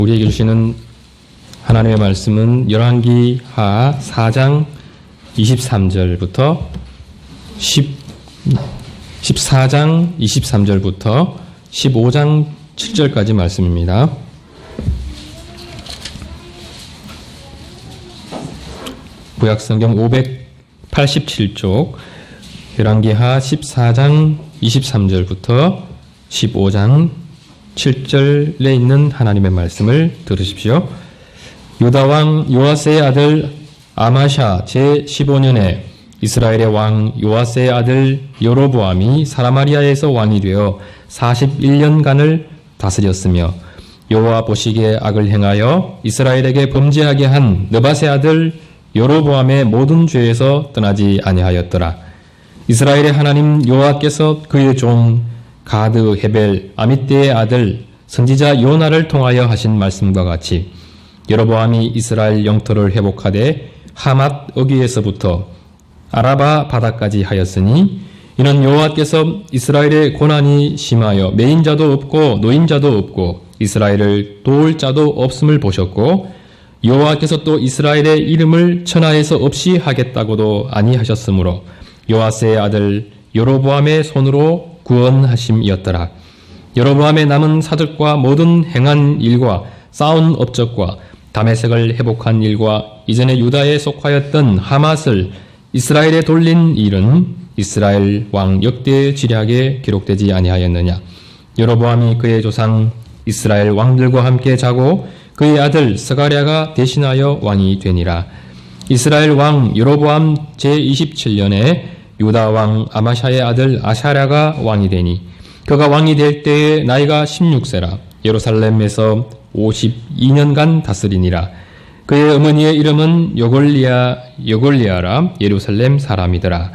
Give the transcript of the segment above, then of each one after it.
우리에게 주시는 하나님의 말씀은 열왕기하 4장 23절부터 14장 23절부터 15장 7절까지 말씀입니다. 구약성경 587쪽 열왕기하 14장 23절부터 15장 7절에 있는 하나님의 말씀을 들으십시오. 유다왕 요아스의 아들 아마샤 제15년에 이스라엘의 왕 요아스의 아들 여로보암이 사마리아에서 왕이 되어 41년간을 다스렸으며 여호와 보시기에 악을 행하여 이스라엘에게 범죄하게 한 느밧의 아들 여로보암의 모든 죄에서 떠나지 아니하였더라. 이스라엘의 하나님 여호와께서 그의 종 가드 헤벨 아mit대의 아들 선지자 요나를 통하여 하신 말씀과 같이 여로보암이 이스라엘 영토를 회복하되 하맛 어귀에서부터 아라바 바다까지 하였으니 이는 여호와께서 이스라엘의 고난이 심하여 매인자도 없고 노인자도 없고 이스라엘을 도울 자도 없음을 보셨고 여호와께서 또 이스라엘의 이름을 천하에서 없이 하겠다고도 아니하셨으므로 요아스의 아들 여로보암의 손으로 구원하심이었더라. 여로보암의 남은 사적과 모든 행한 일과 쌓은 업적과 다메섹을 회복한 일과 이전에 유다에 속하였던 하맛을 이스라엘에 돌린 일은 이스라엘 왕 역대 지략에 기록되지 아니하였느냐. 여로보암이 그의 조상 이스라엘 왕들과 함께 자고 그의 아들 스가랴가 대신하여 왕이 되니라. 이스라엘 왕 여로보암 제27년에 유다 왕 아마샤의 아들 아샤랴가 왕이 되니 그가 왕이 될 때에 나이가 16세라. 예루살렘에서 52년간 다스리니라. 그의 어머니의 이름은 여골리아라. 예루살렘 사람이더라.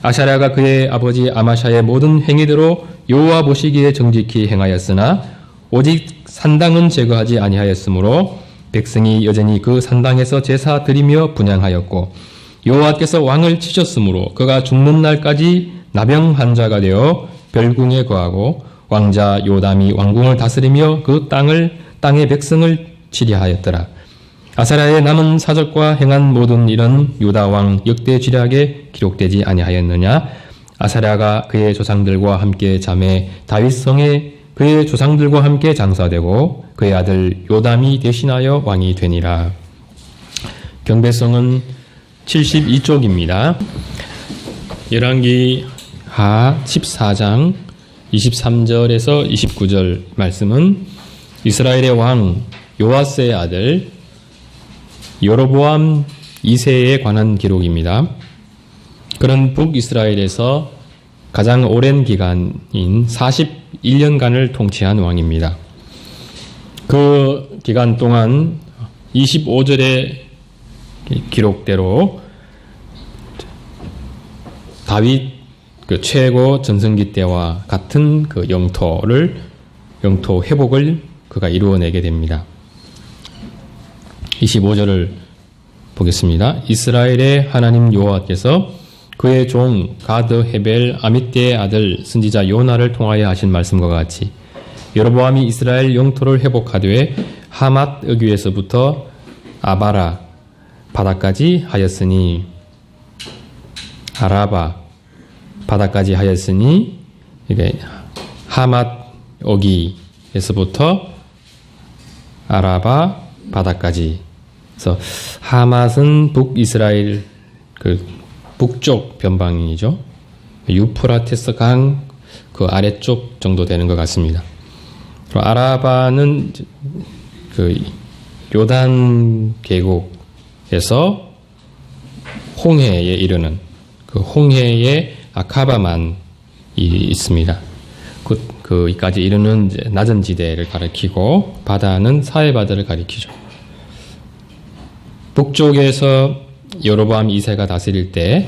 아샤랴가 그의 아버지 아마샤의 모든 행위대로 여호와 보시기에 정직히 행하였으나 오직 산당은 제거하지 아니하였으므로 백성이 여전히 그 산당에서 제사 드리며 분향하였고 여호와께서 왕을 치셨으므로 그가 죽는 날까지 나병 환자가 되어 별궁에 거하고 왕자 요담이 왕궁을 다스리며 그 땅의 백성을 치리하였더라. 아사랴의 남은 사적과 행한 모든 일은 유다 왕 역대 지략에 기록되지 아니하였느냐. 아사랴가 그의 조상들과 함께 잠에 다윗성에 그의 조상들과 함께 장사되고 그의 아들 요담이 대신하여 왕이 되니라. 경배성은 72쪽입니다. 열왕기하 14장 23절에서 29절 말씀은 이스라엘의 왕 요아스의 아들 여로보암 2세에 관한 기록입니다. 그는 북이스라엘에서 가장 오랜 기간인 41년간을 통치한 왕입니다. 그 기간 동안 25절의 기록대로 다윗 그 최고 전성기 때와 같은 그 영토 회복을 그가 이루어내게 됩니다. 25절을 보겠습니다. 이스라엘의 하나님 여호와께서 그의 종 가드 헤벨 아mit대의 아들 선지자 요나를 통하여 하신 말씀과 같이 여로보암이 이스라엘 영토를 회복하되 하맛 어귀에서부터 아바라 바다까지 하였으니 아라바 바다까지 하였으니 이게 하맛 어귀에서부터 아라바 바다까지. 그래서 하맛은 북이스라엘 그 북쪽 변방이죠. 유프라테스 강 그 아래쪽 정도 되는 것 같습니다. 그리고 아라바는 그 요단 계곡에서 홍해에 이르는 그 홍해의 아카바만이 있습니다. 거기까지 이르는 이제 낮은 지대를 가리키고 바다는 사해바다를 가리키죠. 북쪽에서 여로보암 2세가 다스릴 때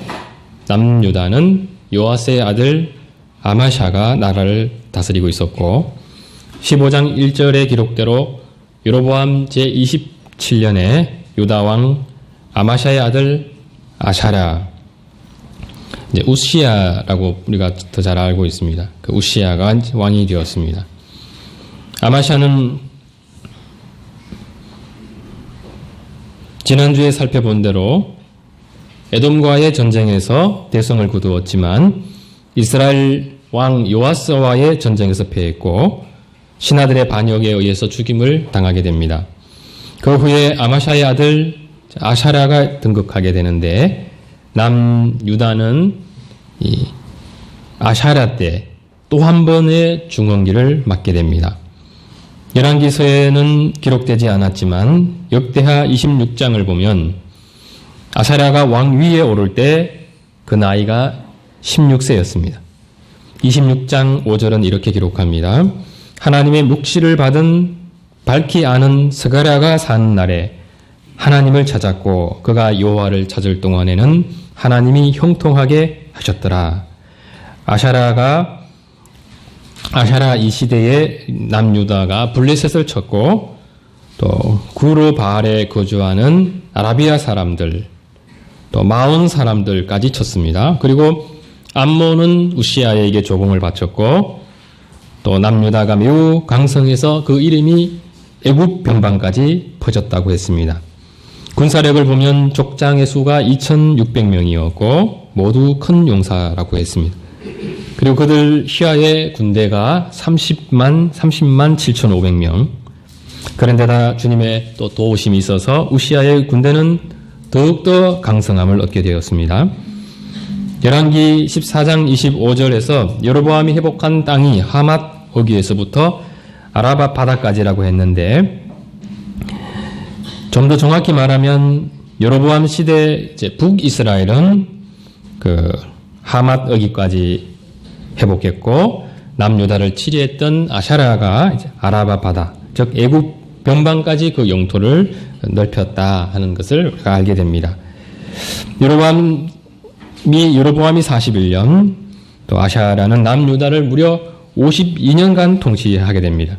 남유다는 요아스의 아들 아마샤가 나라를 다스리고 있었고 15장 1절의 기록대로 여로보암 제27년에 유다 왕 아마샤의 아들 아샤랴 이제 우시야라고 우리가 더 잘 알고 있습니다. 그 우시야가 왕이 되었습니다. 아마샤는 지난주에 살펴본 대로 에돔과의 전쟁에서 대성을 거두었지만 이스라엘 왕 요아스와의 전쟁에서 패했고 신하들의 반역에 의해서 죽임을 당하게 됩니다. 그 후에 아마샤의 아들 아샤랴가 등극하게 되는데 남유다는 이 아샤랴 때 또 한 번의 중언기를 맞게 됩니다. 열왕기서에는 기록되지 않았지만 역대하 26장을 보면 아샤랴가 왕 위에 오를 때 그 나이가 16세였습니다. 26장 5절은 이렇게 기록합니다. 하나님의 묵시를 받은 밝히 아는 스가랴가 사는 날에 하나님을 찾았고 그가 여호와를 찾을 동안에는 하나님이 형통하게 하셨더라. 아샤랴 이 시대에 남유다가 블레셋을 쳤고 또 구르 바알에 거주하는 아라비아 사람들 또 마온 사람들까지 쳤습니다. 그리고 암몬은 우시아에게 조공을 바쳤고 또 남유다가 매우 강성해서 그 이름이 애굽 변방까지 퍼졌다고 했습니다. 군사력을 보면 족장의 수가 2,600명이었고 모두 큰 용사라고 했습니다. 그리고 그들 시아의 군대가 30만 7,500명. 그런데다 주님의 또 도우심이 있어서 우시아의 군대는 더욱더 강성함을 얻게 되었습니다. 열왕기 14장 25절에서 여로보암이 회복한 땅이 하맛 어귀에서부터 아라바 바다까지라고 했는데 좀 더 정확히 말하면 여로보암 시대 북이스라엘은 그 하맛 어귀까지 회복했고 남유다를 치리했던 아샤랴가 아라바 바다 즉 애굽 변방까지 그 영토를 넓혔다 하는 것을 우리가 알게 됩니다. 여로보암이 41년 또 아샤랴는 남유다를 무려 52년간 통치하게 됩니다.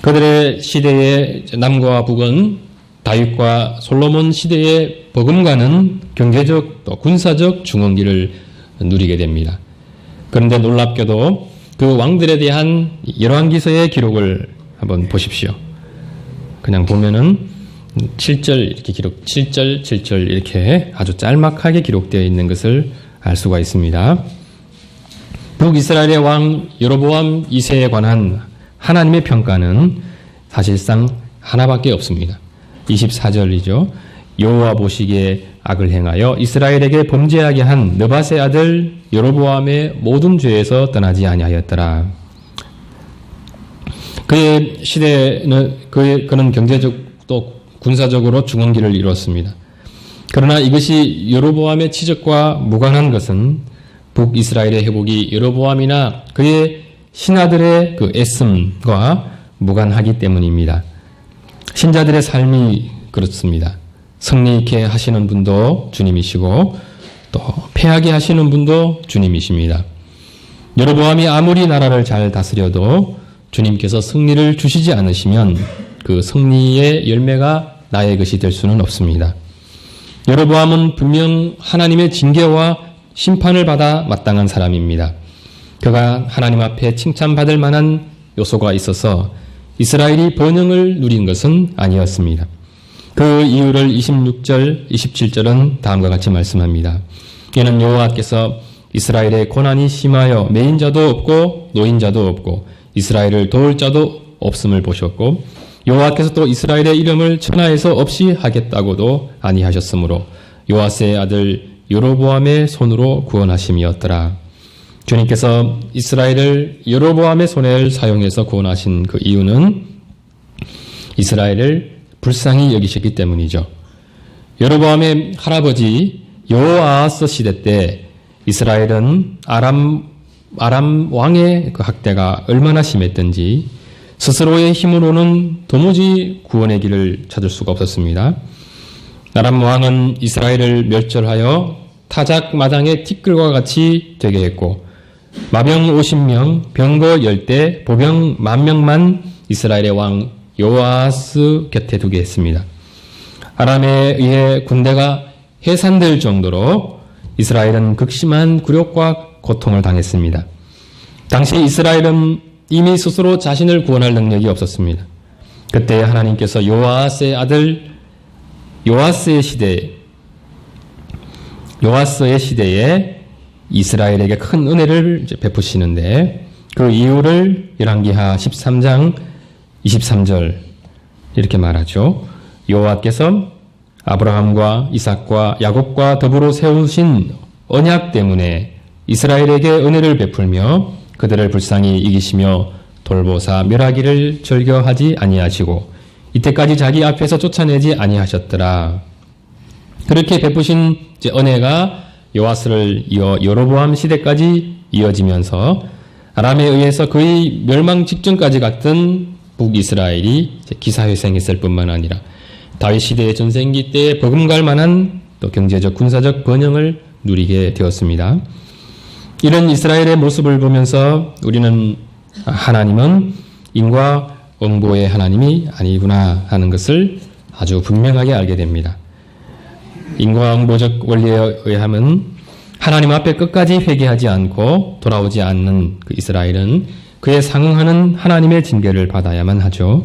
그들의 시대의 남과 북은 다윗과 솔로몬 시대의 버금가는 경제적 또 군사적 중원기를 누리게 됩니다. 그런데 놀랍게도 그 왕들에 대한 열왕기서의 기록을 한번 보십시오. 그냥 보면은 7절 이렇게 7절 이렇게 아주 짤막하게 기록되어 있는 것을 알 수가 있습니다. 북이스라엘의 왕 여로보암 2세에 관한 하나님의 평가는 사실상 하나밖에 없습니다. 24절이죠. 여호와 보시기에 악을 행하여 이스라엘에게 범죄하게 한 느밧의 아들 여로보암의 모든 죄에서 떠나지 아니하였더라. 그의 시대는 그는 경제적 또 군사적으로 중원기를 이뤘습니다. 그러나 이것이 여로보암의 치적과 무관한 것은 북이스라엘의 회복이 여로보암이나 그의 신하들의 그 애씀과 무관하기 때문입니다. 신자들의 삶이 그렇습니다. 승리 있게 하시는 분도 주님이시고 또 패하게 하시는 분도 주님이십니다. 여로보암이 아무리 나라를 잘 다스려도 주님께서 승리를 주시지 않으시면 그 승리의 열매가 나의 것이 될 수는 없습니다. 여로보암은 분명 하나님의 징계와 심판을 받아 마땅한 사람입니다. 그가 하나님 앞에 칭찬받을 만한 요소가 있어서 이스라엘이 번영을 누린 것은 아니었습니다. 그 이유를 26절, 27절은 다음과 같이 말씀합니다. 이는 여호와께서 이스라엘의 고난이 심하여 매인자도 없고 노인자도 없고 이스라엘을 도울 자도 없음을 보셨고 여호와께서 또 이스라엘의 이름을 천하에서 없이 하겠다고도 아니하셨으므로 요아스의 아들 여로보암의 손으로 구원하심이었더라. 주님께서 이스라엘을 여로보암의 손을 사용해서 구원하신 그 이유는 이스라엘을 불쌍히 여기셨기 때문이죠. 여로보암의 할아버지 여호아하스 시대 때 이스라엘은 아람 왕의 그 학대가 얼마나 심했던지 스스로의 힘으로는 도무지 구원의 길을 찾을 수가 없었습니다. 아람 왕은 이스라엘을 멸절하여 타작 마당의 티끌과 같이 되게 했고 마병 50명, 병거 10대, 보병 10,000명만 이스라엘의 왕 여호아하스 곁에 두게 했습니다. 아람에 의해 군대가 해산될 정도로 이스라엘은 극심한 굴욕과 고통을 당했습니다. 당시 이스라엘은 이미 스스로 자신을 구원할 능력이 없었습니다. 그때 하나님께서 여호아하스의 아들 요아스의 시대에 이스라엘에게 큰 은혜를 베푸시는데 그 이유를 열왕기하 13장 23절 이렇게 말하죠. 여호와께서 아브라함과 이삭과 야곱과 더불어 세우신 언약 때문에 이스라엘에게 은혜를 베풀며 그들을 불쌍히 이기시며 돌보사 멸하기를 절겨하지 아니하시고 이때까지 자기 앞에서 쫓아내지 아니하셨더라. 그렇게 베푸신 은혜가 요아스를 이어 여로보암 시대까지 이어지면서 아람에 의해서 거의 멸망 직전까지 갔던 북이스라엘이 기사회생했을 뿐만 아니라 다윗 시대의 전생기 때에 버금갈 만한 또 경제적 군사적 번영을 누리게 되었습니다. 이런 이스라엘의 모습을 보면서 우리는 하나님은 인과 응보의 하나님이 아니구나 하는 것을 아주 분명하게 알게 됩니다. 인과응보적 원리에 의하면 하나님 앞에 끝까지 회개하지 않고 돌아오지 않는 그 이스라엘은 그에 상응하는 하나님의 징계를 받아야만 하죠.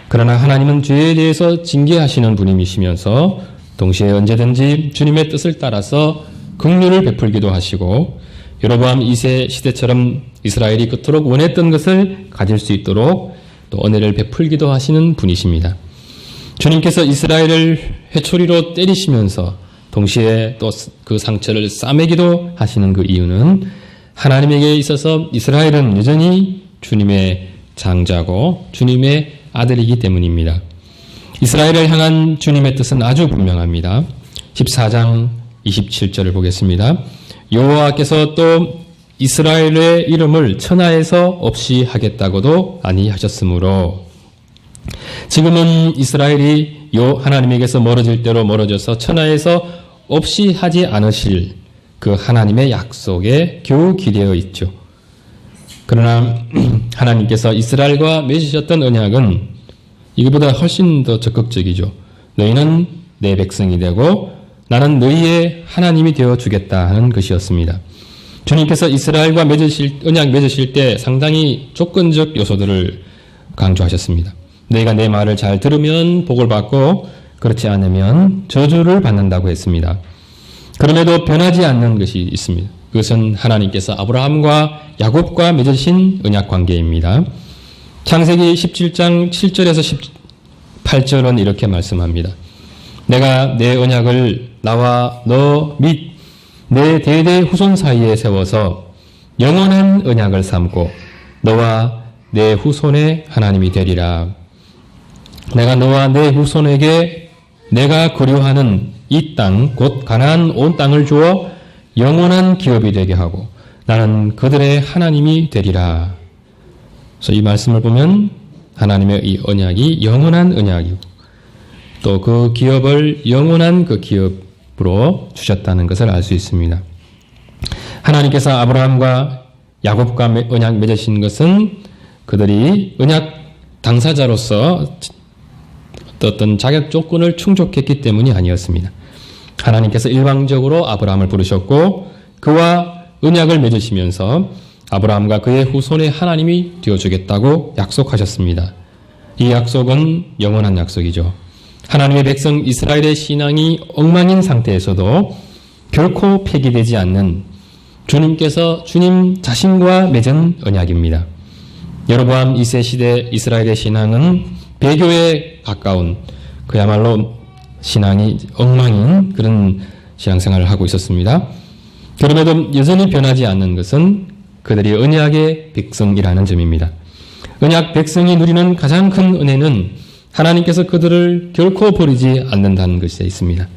그러나 하나님은 죄에 대해서 징계하시는 분이시면서 동시에 언제든지 주님의 뜻을 따라서 긍휼을 베풀기도 하시고 여로보암 2세 시대처럼 이스라엘이 그토록 원했던 것을 가질 수 있도록 또 은혜를 베풀기도 하시는 분이십니다. 주님께서 이스라엘을 회초리로 때리시면서 동시에 또 그 상처를 싸매기도 하시는 그 이유는 하나님에게 있어서 이스라엘은 여전히 주님의 장자고 주님의 아들이기 때문입니다. 이스라엘을 향한 주님의 뜻은 아주 분명합니다. 14장 27절을 보겠습니다. 여호와께서 또 이스라엘의 이름을 천하에서 없이 하겠다고도 아니하셨으므로 지금은 이스라엘이 하나님에게서 멀어질 대로 멀어져서 천하에서 없이 하지 않으실 그 하나님의 약속에 겨우 기대어 있죠. 그러나 하나님께서 이스라엘과 맺으셨던 언약은 이거보다 훨씬 더 적극적이죠. 너희는 내 백성이 되고 나는 너희의 하나님이 되어 주겠다 하는 것이었습니다. 주님께서 이스라엘과 언약 맺으실 때 상당히 조건적 요소들을 강조하셨습니다. 너희가 내 말을 잘 들으면 복을 받고 그렇지 않으면 저주를 받는다고 했습니다. 그럼에도 변하지 않는 것이 있습니다. 그것은 하나님께서 아브라함과 야곱과 맺으신 언약 관계입니다. 창세기 17장 7절에서 18절은 이렇게 말씀합니다. 내가 내 언약을 나와 너 및 내 대대 후손 사이에 세워서 영원한 언약을 삼고 너와 내 후손의 하나님이 되리라. 내가 너와 내 후손에게 내가 거류하는 이 땅 곧 가나안 온 땅을 주어 영원한 기업이 되게 하고 나는 그들의 하나님이 되리라. 그래서 이 말씀을 보면 하나님의 이 언약이 영원한 언약이고 또 그 기업을 영원한 그 기업으로 주셨다는 것을 알 수 있습니다. 하나님께서 아브라함과 야곱과 언약 맺으신 것은 그들이 언약 당사자로서 어떤 자격 조건을 충족했기 때문이 아니었습니다. 하나님께서 일방적으로 아브라함을 부르셨고 그와 언약을 맺으시면서 아브라함과 그의 후손의 하나님이 되어주겠다고 약속하셨습니다. 이 약속은 영원한 약속이죠. 하나님의 백성 이스라엘의 신앙이 엉망인 상태에서도 결코 폐기되지 않는 주님께서 주님 자신과 맺은 언약입니다. 여로보암 2세 시대 이스라엘의 신앙은 배교에 가까운 그야말로 신앙이 엉망인 그런 신앙생활을 하고 있었습니다. 그럼에도 여전히 변하지 않는 것은 그들이 언약의 백성이라는 점입니다. 언약 백성이 누리는 가장 큰 은혜는 하나님께서 그들을 결코 버리지 않는다는 것에 있습니다.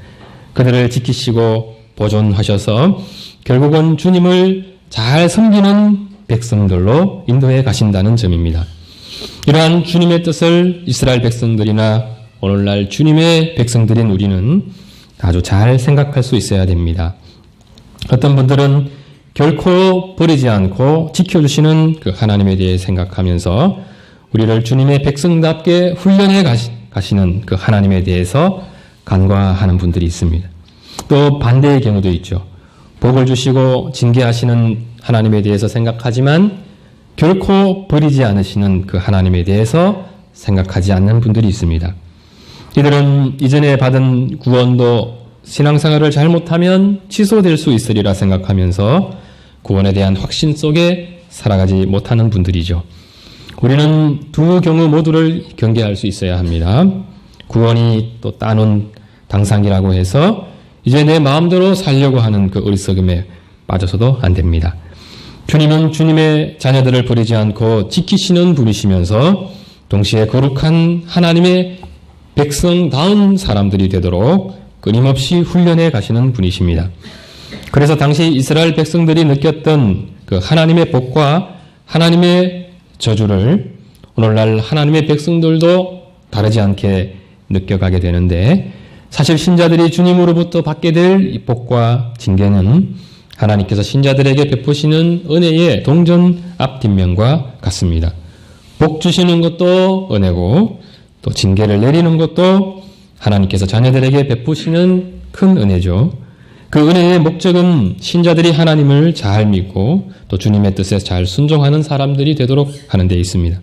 그들을 지키시고 보존하셔서 결국은 주님을 잘 섬기는 백성들로 인도해 가신다는 점입니다. 이러한 주님의 뜻을 이스라엘 백성들이나 오늘날 주님의 백성들인 우리는 아주 잘 생각할 수 있어야 됩니다. 어떤 분들은 결코 버리지 않고 지켜주시는 그 하나님에 대해 생각하면서 우리를 주님의 백성답게 훈련해 가시는 그 하나님에 대해서 간과하는 분들이 있습니다. 또 반대의 경우도 있죠. 복을 주시고 징계하시는 하나님에 대해서 생각하지만 결코 버리지 않으시는 그 하나님에 대해서 생각하지 않는 분들이 있습니다. 이들은 이전에 받은 구원도 신앙생활을 잘못하면 취소될 수 있으리라 생각하면서 구원에 대한 확신 속에 살아가지 못하는 분들이죠. 우리는 두 경우 모두를 경계할 수 있어야 합니다. 구원이 또 따놓은 당상이라고 해서 이제 내 마음대로 살려고 하는 그 어리석음에 빠져서도 안 됩니다. 주님은 주님의 자녀들을 버리지 않고 지키시는 분이시면서 동시에 거룩한 하나님의 백성다운 사람들이 되도록 끊임없이 훈련해 가시는 분이십니다. 그래서 당시 이스라엘 백성들이 느꼈던 그 하나님의 복과 하나님의 저주를 오늘날 하나님의 백성들도 다르지 않게 느껴가게 되는데, 사실 신자들이 주님으로부터 받게 될 이 복과 징계는 하나님께서 신자들에게 베푸시는 은혜의 동전 앞뒷면과 같습니다. 복 주시는 것도 은혜고 또 징계를 내리는 것도 하나님께서 자녀들에게 베푸시는 큰 은혜죠. 그 은혜의 목적은 신자들이 하나님을 잘 믿고 또 주님의 뜻에 잘 순종하는 사람들이 되도록 하는 데 있습니다.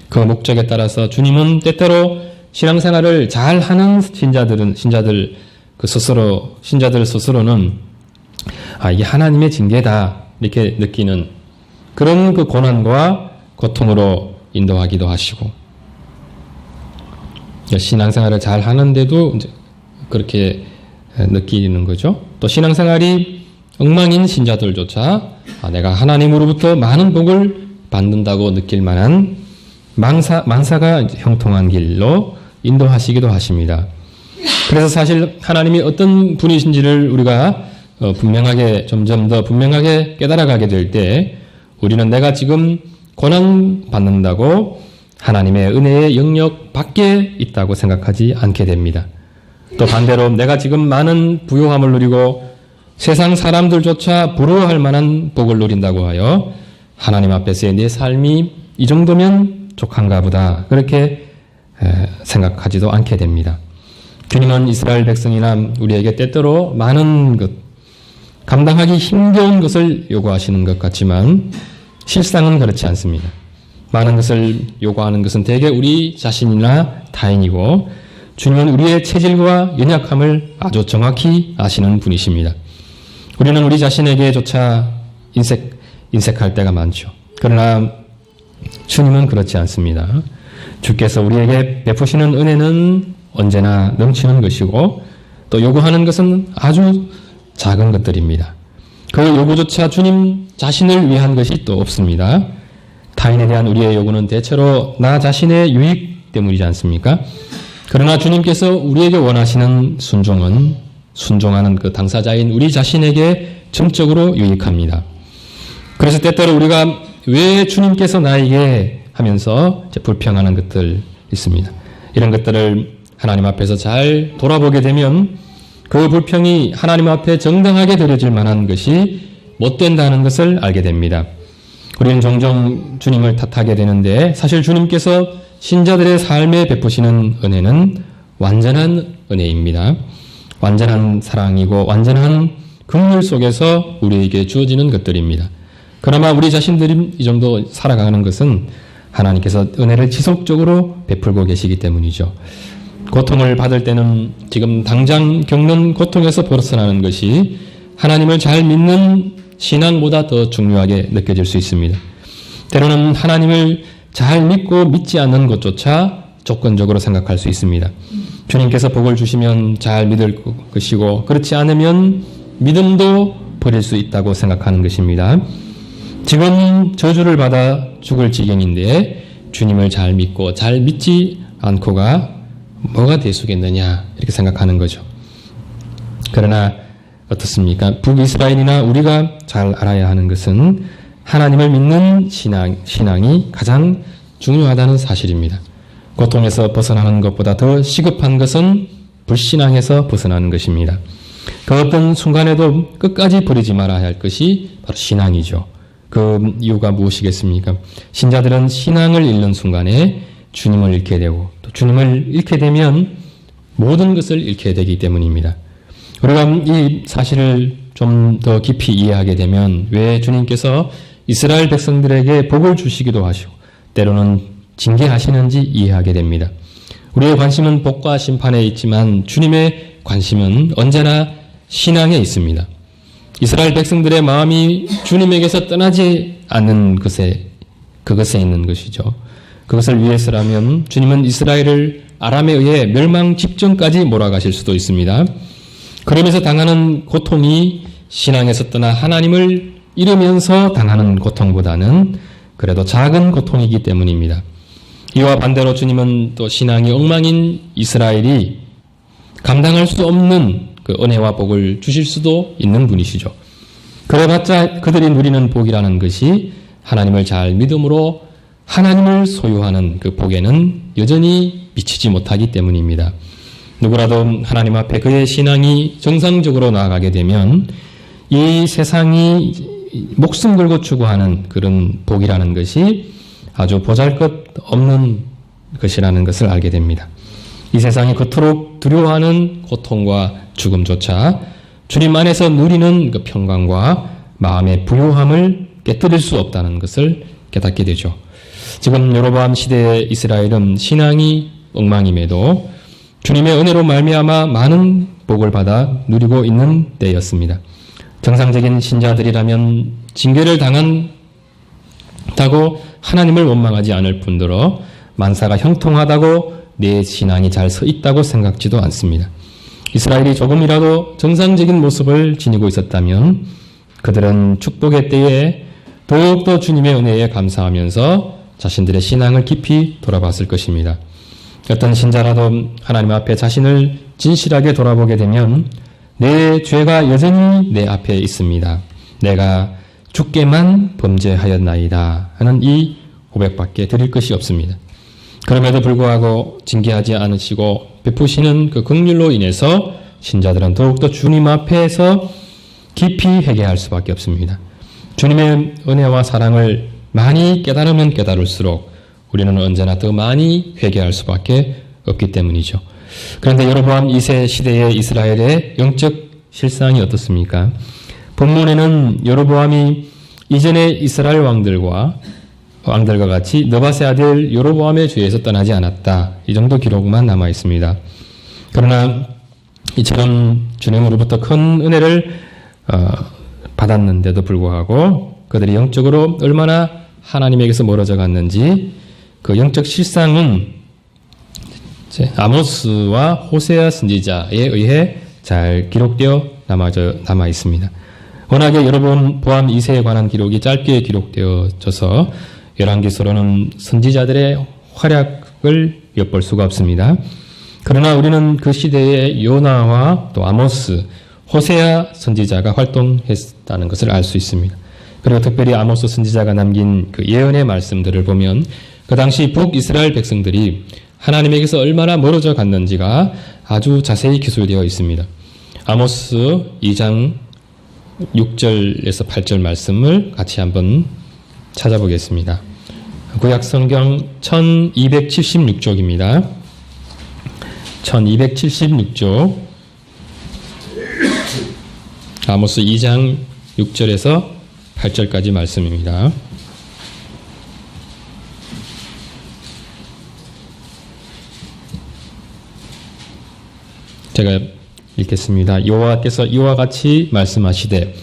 그 목적에 따라서 주님은 때때로 신앙생활을 잘하는 신자들 스스로는 이게 하나님의 징계다 이렇게 느끼는 그런 그 고난과 고통으로 인도하기도 하시고, 신앙생활을 잘 하는데도 이제 그렇게 느끼는 거죠. 또 신앙생활이 엉망인 신자들조차 내가 하나님으로부터 많은 복을 받는다고 느낄 만한 만사가 형통한 길로 인도하시기도 하십니다. 그래서 사실 하나님이 어떤 분이신지를 우리가 점점 더 분명하게 깨달아가게 될 때 우리는 내가 지금 고난 받는다고 하나님의 은혜의 영역 밖에 있다고 생각하지 않게 됩니다. 또 반대로 내가 지금 많은 부요함을 누리고 세상 사람들조차 부러워할 만한 복을 누린다고 하여 하나님 앞에서의 내 삶이 이 정도면 족한가 보다 그렇게 생각하지도 않게 됩니다. 주님은 이스라엘 백성이나 우리에게 때때로 많은 것, 감당하기 힘겨운 것을 요구하시는 것 같지만 실상은 그렇지 않습니다. 많은 것을 요구하는 것은 대개 우리 자신이나 타인이고 주님은 우리의 체질과 연약함을 아주 정확히 아시는 분이십니다. 우리는 우리 자신에게조차 인색할 때가 많죠. 그러나 주님은 그렇지 않습니다. 주께서 우리에게 베푸시는 은혜는 언제나 넘치는 것이고 또 요구하는 것은 아주 작은 것들입니다. 그 요구조차 주님 자신을 위한 것이 또 없습니다. 타인에 대한 우리의 요구는 대체로 나 자신의 유익 때문이지 않습니까? 그러나 주님께서 우리에게 원하시는 순종은 순종하는 그 당사자인 우리 자신에게 전적으로 유익합니다. 그래서 때때로 우리가 왜 주님께서 나에게 하면서 불평하는 것들 있습니다. 이런 것들을 하나님 앞에서 잘 돌아보게 되면 그 불평이 하나님 앞에 정당하게 드려질 만한 것이 못 된다는 것을 알게 됩니다. 우리는 종종 주님을 탓하게 되는데 사실 주님께서 신자들의 삶에 베푸시는 은혜는 완전한 은혜입니다. 완전한 사랑이고 완전한 긍휼 속에서 우리에게 주어지는 것들입니다. 그나마 우리 자신들이 이 정도 살아가는 것은 하나님께서 은혜를 지속적으로 베풀고 계시기 때문이죠. 고통을 받을 때는 지금 당장 겪는 고통에서 벗어나는 것이 하나님을 잘 믿는 신앙보다 더 중요하게 느껴질 수 있습니다. 때로는 하나님을 잘 믿고 믿지 않는 것조차 조건적으로 생각할 수 있습니다. 주님께서 복을 주시면 잘 믿을 것이고 그렇지 않으면 믿음도 버릴 수 있다고 생각하는 것입니다. 지금 저주를 받아 죽을 지경인데 주님을 잘 믿고 잘 믿지 않고가 뭐가 대수겠느냐 이렇게 생각하는 거죠. 그러나 어떻습니까? 북이스라엘이나 우리가 잘 알아야 하는 것은 하나님을 믿는 신앙이 가장 중요하다는 사실입니다. 고통에서 벗어나는 것보다 더 시급한 것은 불신앙에서 벗어나는 것입니다. 그 어떤 순간에도 끝까지 버리지 말아야 할 것이 바로 신앙이죠. 그 이유가 무엇이겠습니까? 신자들은 신앙을 잃는 순간에 주님을 잃게 되고 또 주님을 잃게 되면 모든 것을 잃게 되기 때문입니다. 우리가 이 사실을 좀 더 깊이 이해하게 되면 왜 주님께서 이스라엘 백성들에게 복을 주시기도 하시고 때로는 징계하시는지 이해하게 됩니다. 우리의 관심은 복과 심판에 있지만 주님의 관심은 언제나 신앙에 있습니다. 이스라엘 백성들의 마음이 주님에게서 떠나지 않는 그것에 있는 것이죠. 그것을 위해서라면 주님은 이스라엘을 아람에 의해 멸망 직전까지 몰아가실 수도 있습니다. 그러면서 당하는 고통이 신앙에서 떠나 하나님을 잃으면서 당하는 고통보다는 그래도 작은 고통이기 때문입니다. 이와 반대로 주님은 또 신앙이 엉망인 이스라엘이 감당할 수 없는 그 은혜와 복을 주실 수도 있는 분이시죠. 그래봤자 그들이 누리는 복이라는 것이 하나님을 잘 믿음으로 하나님을 소유하는 그 복에는 여전히 미치지 못하기 때문입니다. 누구라도 하나님 앞에 그의 신앙이 정상적으로 나아가게 되면 이 세상이 목숨 걸고 추구하는 그런 복이라는 것이 아주 보잘것없는 것이라는 것을 알게 됩니다. 이 세상이 그토록 두려워하는 고통과 죽음조차 주님 안에서 누리는 그 평강과 마음의 부요함을 깨뜨릴 수 없다는 것을 깨닫게 되죠. 지금 여로보암 시대의 이스라엘은 신앙이 엉망임에도 주님의 은혜로 말미암아 많은 복을 받아 누리고 있는 때였습니다. 정상적인 신자들이라면 징계를 당한다고 하나님을 원망하지 않을 뿐더러 만사가 형통하다고 내 신앙이 잘 서 있다고 생각지도 않습니다. 이스라엘이 조금이라도 정상적인 모습을 지니고 있었다면 그들은 축복의 때에 더욱더 주님의 은혜에 감사하면서 자신들의 신앙을 깊이 돌아봤을 것입니다. 어떤 신자라도 하나님 앞에 자신을 진실하게 돌아보게 되면 내 죄가 여전히 내 앞에 있습니다. 내가 주께만 범죄하였나이다 하는 이 고백밖에 드릴 것이 없습니다. 그럼에도 불구하고 징계하지 않으시고 베푸시는 그 긍휼로 인해서 신자들은 더욱더 주님 앞에서 깊이 회개할 수밖에 없습니다. 주님의 은혜와 사랑을 많이 깨달으면 깨달을수록 우리는 언제나 더 많이 회개할 수밖에 없기 때문이죠. 그런데 여로보암 2세 시대의 이스라엘의 영적 실상이 어떻습니까? 본문에는 여로보암이 이전의 이스라엘 왕들과 같이 느밧의 아들 여로보암의 죄에서 떠나지 않았다. 이 정도 기록만 남아 있습니다. 그러나 이처럼 주님으로부터 큰 은혜를 받았는데도 불구하고 그들이 영적으로 얼마나 하나님에게서 멀어져 갔는지 그 영적 실상은 아모스와 호세아 선지자에 의해 잘 기록되어 남아 있습니다. 워낙에 여러분 보암 2세에 관한 기록이 짧게 기록되어져서 열왕기서로는 선지자들의 활약을 엿볼 수가 없습니다. 그러나 우리는 그 시대에 요나와 또 아모스, 호세아 선지자가 활동했다는 것을 알 수 있습니다. 그리고 특별히 아모스 선지자가 남긴 그 예언의 말씀들을 보면 그 당시 북이스라엘 백성들이 하나님에게서 얼마나 멀어져 갔는지가 아주 자세히 기술되어 있습니다. 아모스 2장 6절에서 8절 말씀을 같이 한번 찾아보겠습니다. 구약 성경 1276쪽입니다. 1276쪽 아모스 2장 6절에서 8절까지 말씀입니다. 제가 읽겠습니다. 여호와께서 이와 같이 말씀하시되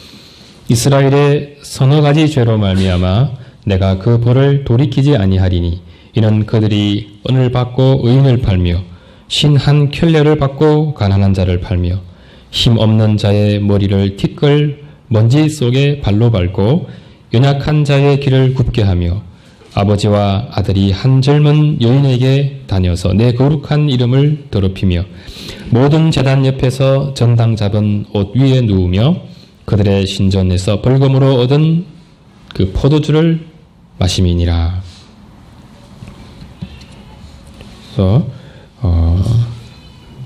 이스라엘의 서너 가지 죄로 말미암아 내가 그 벌을 돌이키지 아니하리니 이는 그들이 은을 받고 의인을 팔며 신 한 켤레를 받고 가난한 자를 팔며 힘 없는 자의 머리를 티끌 먼지 속에 발로 밟고 연약한 자의 길을 굽게 하며 아버지와 아들이 한 젊은 여인에게 다녀서 내 거룩한 이름을 더럽히며 모든 제단 옆에서 정당 잡은 옷 위에 누우며 그들의 신전에서 벌금으로 얻은 그 포도주를 마심이니라. 그래서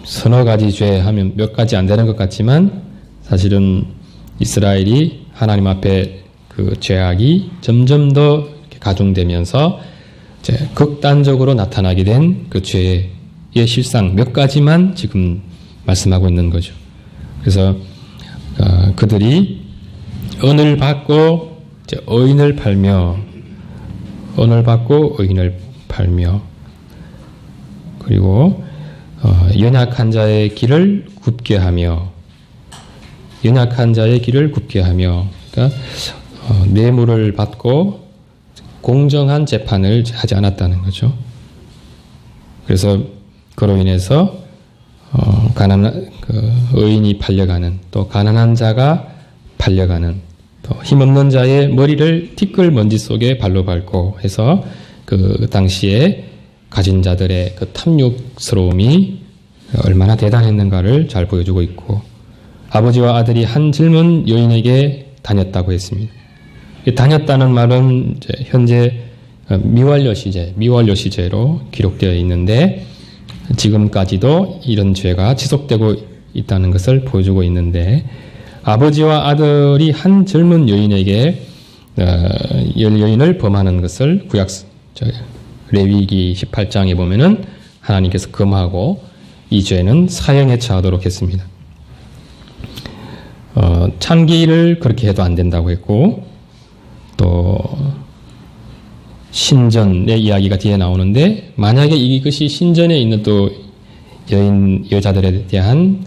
서너 가지 죄 하면 몇 가지 안 되는 것 같지만 사실은 이스라엘이 하나님 앞에 그 죄악이 점점 더 가중되면서 이제 극단적으로 나타나게 된 그 죄의 실상 몇 가지만 지금 말씀하고 있는 거죠. 그래서 그들이 은을 받고 이제 의인을 팔며 은을 받고 의인을 팔며 그리고 연약한 자의 길을 굽게 하며, 연약한 자의 길을 굽게 하며, 그러니까 뇌물을 받고 공정한 재판을 하지 않았다는 거죠. 그래서 그로 인해서 의인이 팔려가는, 또 가난한 자가 팔려가는, 또 힘없는 자의 머리를 티끌 먼지 속에 발로 밟고 해서 그 당시에 가진 자들의 그 탐욕스러움이 얼마나 대단했는가를 잘 보여주고 있고, 아버지와 아들이 한 젊은 여인에게 다녔다고 했습니다. 다녔다는 말은 이제 현재 미완료 시제로 기록되어 있는데, 지금까지도 이런 죄가 지속되고 있다는 것을 보여주고 있는데, 아버지와 아들이 한 젊은 여인에게 여인을 범하는 것을 레위기 18장에 보면은 하나님께서 금하고 이 죄는 사형에 처하도록 했습니다. 창기를 그렇게 해도 안 된다고 했고, 또 신전의 이야기가 뒤에 나오는데, 만약에 이것이 신전에 있는 또 여자들에 대한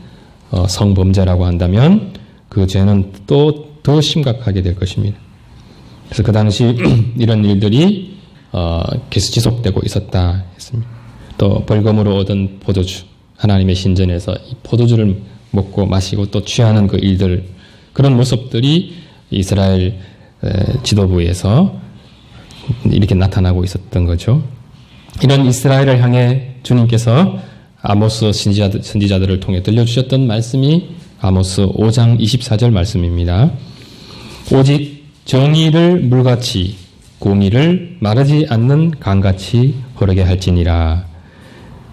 성범죄라고 한다면 그 죄는 또 더 심각하게 될 것입니다. 그래서 그 당시 이런 일들이 계속 지속되고 있었다 했습니다. 또 벌금으로 얻은 포도주, 하나님의 신전에서 이 포도주를 먹고 마시고 또 취하는 그 일들, 그런 모습들이 이스라엘 지도부에서 이렇게 나타나고 있었던 거죠. 이런 이스라엘을 향해 주님께서 아모스 선지자들을 통해 들려주셨던 말씀이 아모스 5장 24절 말씀입니다. 오직 정의를 물같이, 공의를 마르지 않는 강같이 흐르게 할지니라.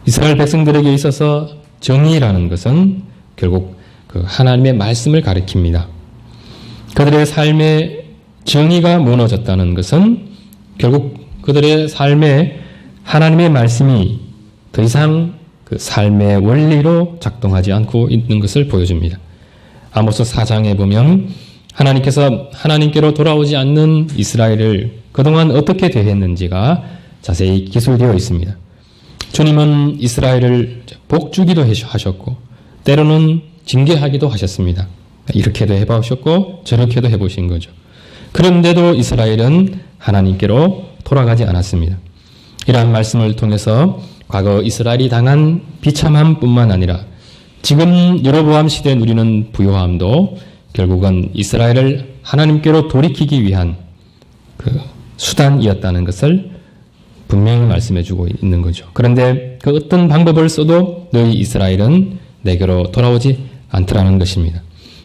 이스라엘 백성들에게 있어서 정의라는 것은 결국 그 하나님의 말씀을 가리킵니다. 그들의 삶에 정의가 무너졌다는 것은 결국 그들의 삶에 하나님의 말씀이 더 이상 그 삶의 원리로 작동하지 않고 있는 것을 보여줍니다. 아모스 4장에 보면 하나님께서 하나님께로 돌아오지 않는 이스라엘을 그동안 어떻게 대했는지가 자세히 기술되어 있습니다. 주님은 이스라엘을 복주기도 하셨고 때로는 징계하기도 하셨습니다. 이렇게도 해보셨고 저렇게도 해보신 거죠. 그런데도 이스라엘은 하나님께로 돌아가지 않았습니다. 이러한 말씀을 통해서 과거 이스라엘이 당한 비참함뿐만 아니라 지금 여로보암 시대에 누리는 부요함도 결국은 이스라엘을 하나님께로 돌이키기 위한 그 수단이었다는 것을 분명히 말씀해주고 있는 거죠. 그런데 그 어떤 방법을 써도 너희 이스라엘은 내게로 돌아오지 않더라는 것입니다.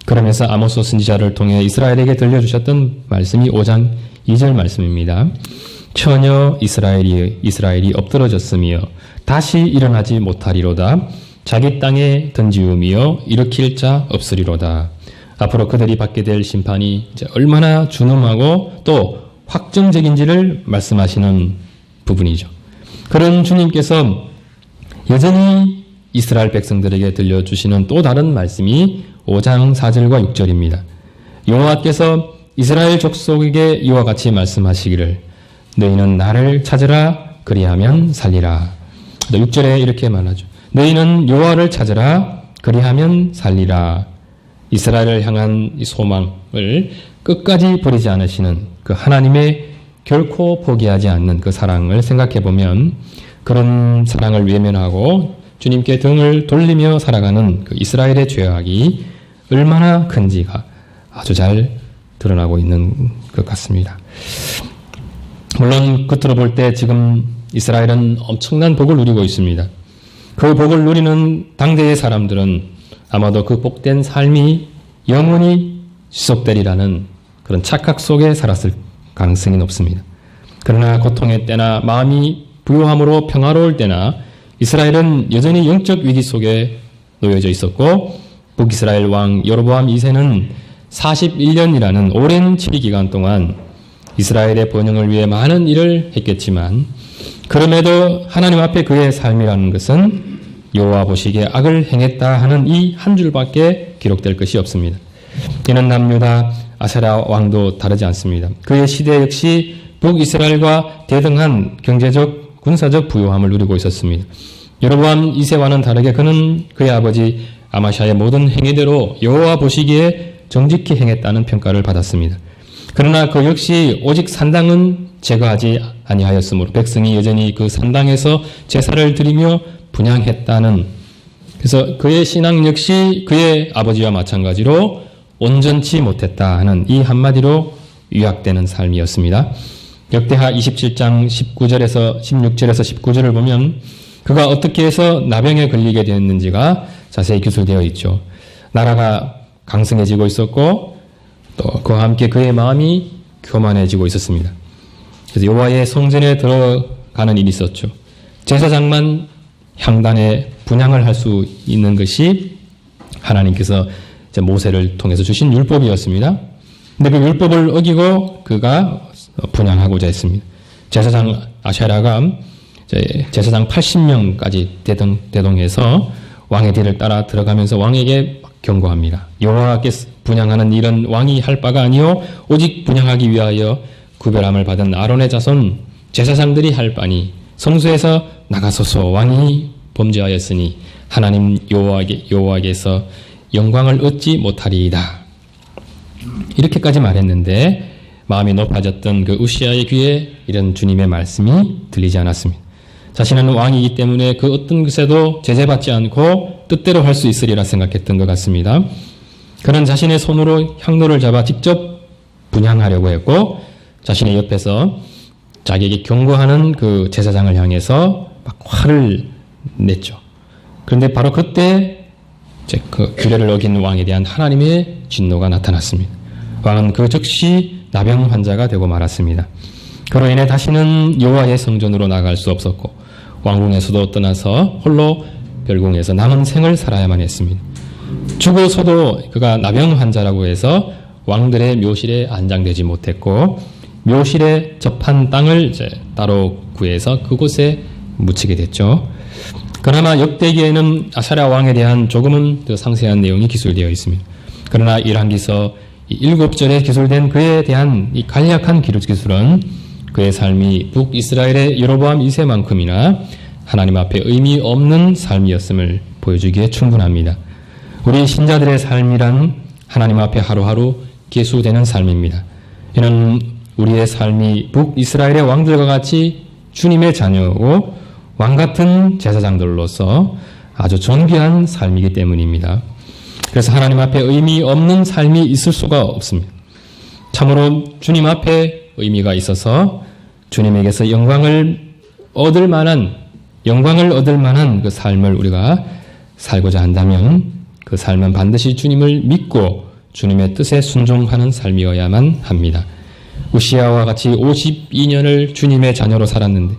그러면서 아모스 선지자를 통해 이스라엘에게 들려주셨던 말씀이 5장 2절 말씀입니다. 처녀 이스라엘이 엎드러졌으며 다시 일어나지 못하리로다. 자기 땅에 던지우며 일으킬 자 없으리로다. 앞으로 그들이 받게 될 심판이 이제 얼마나 준엄하고 또 확정적인지를 말씀하시는 부분이죠. 그런 주님께서 여전히 이스라엘 백성들에게 들려주시는 또 다른 말씀이 5장 4절과 6절입니다. 여호와께서 이스라엘 족속에게 이와 같이 말씀하시기를 너희는 나를 찾으라 그리하면 살리라. 또 6절에 이렇게 말하죠. 너희는 여호와를 찾으라 그리하면 살리라. 이스라엘을 향한 이 소망을 끝까지 버리지 않으시는 그 하나님의 결코 포기하지 않는 그 사랑을 생각해 보면 그런 사랑을 외면하고 주님께 등을 돌리며 살아가는 그 이스라엘의 죄악이 얼마나 큰지가 아주 잘 드러나고 있는 것 같습니다. 물론 겉으로 볼 때 지금 이스라엘은 엄청난 복을 누리고 있습니다. 그 복을 누리는 당대의 사람들은 아마도 그 복된 삶이 영원히 지속되리라는 그런 착각 속에 살았을 가능성이 높습니다. 그러나 고통의 때나 마음이 부요함으로 평화로울 때나 이스라엘은 여전히 영적 위기 속에 놓여져 있었고 북이스라엘 왕 여로보암 2세는 41년이라는 오랜 치리 기간 동안 이스라엘의 번영을 위해 많은 일을 했겠지만 그럼에도 하나님 앞에 그의 삶이라는 것은 여호와 보시기에 악을 행했다 하는 이 한 줄밖에 기록될 것이 없습니다. 이는 남유다 아세라 왕도 다르지 않습니다. 그의 시대 역시 북이스라엘과 대등한 경제적 군사적 부요함을 누리고 있었습니다. 여로보암 2세와는 다르게 그는 그의 아버지 아마샤의 모든 행위대로 여호와 보시기에 정직히 행했다는 평가를 받았습니다. 그러나 그 역시 오직 산당은 제거하지 아니하였으므로 백성이 여전히 그 산당에서 제사를 드리며 분향했다는, 그래서 그의 신앙 역시 그의 아버지와 마찬가지로 온전치 못했다 하는 이 한마디로 요약되는 삶이었습니다. 역대하 27장 19절에서 19절을 보면 그가 어떻게 해서 나병에 걸리게 되었는지가 자세히 기술되어 있죠. 나라가 강성해지고 있었고 또 그와 함께 그의 마음이 교만해지고 있었습니다. 그래서 여호와의 성전에 들어가는 일이 있었죠. 제사장만 향단에 분향을 할 수 있는 것이 하나님께서 모세를 통해서 주신 율법이었습니다. 근데 그 율법을 어기고 그가 분향하고자 했습니다. 제사장 아샤라가 제사장 80명까지 대동해서 왕의 뒤를 따라 들어가면서 왕에게 경고합니다. 여호와께 분향하는 일은 왕이 할 바가 아니요 오직 분향하기 위하여 구별함을 받은 아론의 자손 제사장들이 할 바니 성소에서 나가소서. 왕이 범죄하였으니 하나님 여호와께서 영광을 얻지 못하리이다. 이렇게까지 말했는데 마음이 높아졌던 그 우시아의 귀에 이런 주님의 말씀이 들리지 않았습니다. 자신은 왕이기 때문에 그 어떤 것에도 제재받지 않고 뜻대로 할 수 있으리라 생각했던 것 같습니다. 그는 자신의 손으로 향로를 잡아 직접 분향하려고 했고 자신의 옆에서 자기에게 경고하는 그 제사장을 향해서 막 화를 냈죠. 그런데 바로 그때 그 규례를 어긴 왕에 대한 하나님의 진노가 나타났습니다. 왕은 그 즉시 나병 환자가 되고 말았습니다. 그로 인해 다시는 여호와의 성전으로 나갈 수 없었고 왕궁에서도 떠나서 홀로 별궁에서 남은 생을 살아야만 했습니다. 죽어서도 그가 나병 환자라고 해서 왕들의 묘실에 안장되지 못했고 묘실에 접한 땅을 따로 구해서 그곳에 묻히게 됐죠. 그나마 역대기에는 아사랴 왕에 대한 조금은 더 상세한 내용이 기술되어 있습니다. 그러나 일왕기서 7절에 기술된 그에 대한 이 간략한 기록 기술은 그의 삶이 북이스라엘의 여로보암 2세만큼이나 하나님 앞에 의미 없는 삶이었음을 보여주기에 충분합니다. 우리 신자들의 삶이란 하나님 앞에 하루하루 계수되는 삶입니다. 이는 우리의 삶이 북이스라엘의 왕들과 같이 주님의 자녀고 왕같은 제사장들로서 아주 존귀한 삶이기 때문입니다. 그래서 하나님 앞에 의미 없는 삶이 있을 수가 없습니다. 참으로 주님 앞에 의미가 있어서 주님에게서 영광을 얻을 만한 그 삶을 우리가 살고자 한다면 그 삶은 반드시 주님을 믿고 주님의 뜻에 순종하는 삶이어야만 합니다. 우시아와 같이 52년을 주님의 자녀로 살았는데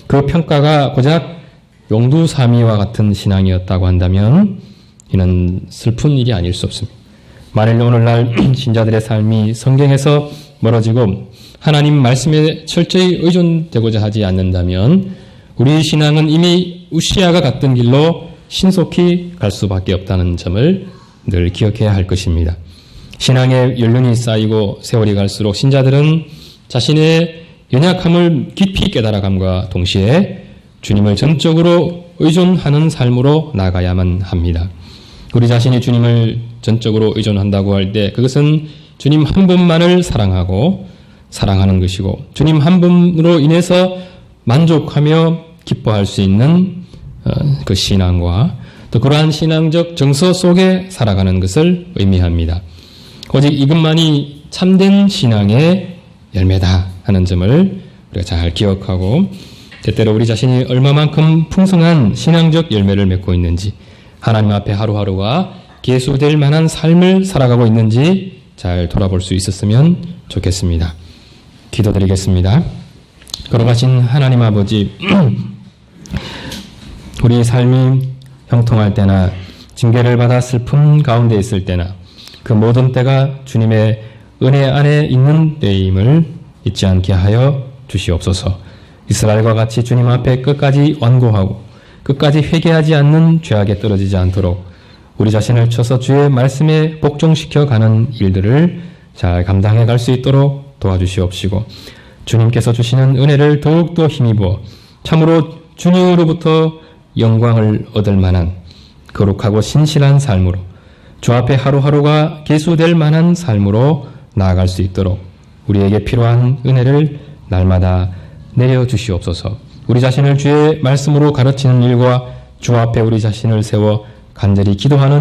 그 평가가 고작 용두사미와 같은 신앙이었다고 한다면 이는 슬픈 일이 아닐 수 없습니다. 만일 오늘날 신자들의 삶이 성경에서 멀어지고 하나님 말씀에 철저히 의존되고자 하지 않는다면 우리 신앙은 이미 우시아가 갔던 길로 신속히 갈 수밖에 없다는 점을 늘 기억해야 할 것입니다. 신앙의 연륜이 쌓이고 세월이 갈수록 신자들은 자신의 연약함을 깊이 깨달아감과 동시에 주님을 전적으로 의존하는 삶으로 나가야만 합니다. 우리 자신이 주님을 전적으로 의존한다고 할 때 그것은 주님 한 분만을 사랑하고 사랑하는 것이고 주님 한 분으로 인해서 만족하며 기뻐할 수 있는 그 신앙과 또 그러한 신앙적 정서 속에 살아가는 것을 의미합니다. 오직 이것만이 참된 신앙의 열매다 하는 점을 우리가 잘 기억하고 때때로 우리 자신이 얼마만큼 풍성한 신앙적 열매를 맺고 있는지 하나님 앞에 하루하루가 계수될 만한 삶을 살아가고 있는지 잘 돌아볼 수 있었으면 좋겠습니다. 기도드리겠습니다. 걸어가신 하나님 아버지, 우리의 삶이 형통할 때나 징계를 받아 슬픔 가운데 있을 때나 그 모든 때가 주님의 은혜 안에 있는 때임을 잊지 않게 하여 주시옵소서. 이스라엘과 같이 주님 앞에 끝까지 완고하고 끝까지 회개하지 않는 죄악에 떨어지지 않도록 우리 자신을 쳐서 주의 말씀에 복종시켜 가는 일들을 잘 감당해 갈 수 있도록 도와주시옵시고 주님께서 주시는 은혜를 더욱더 힘입어 참으로 주님으로부터 영광을 얻을 만한 거룩하고 신실한 삶으로 주 앞에 하루하루가 계수될 만한 삶으로 나아갈 수 있도록 우리에게 필요한 은혜를 날마다 내려주시옵소서. 우리 자신을 주의 말씀으로 가르치는 일과 주 앞에 우리 자신을 세워 간절히 기도하는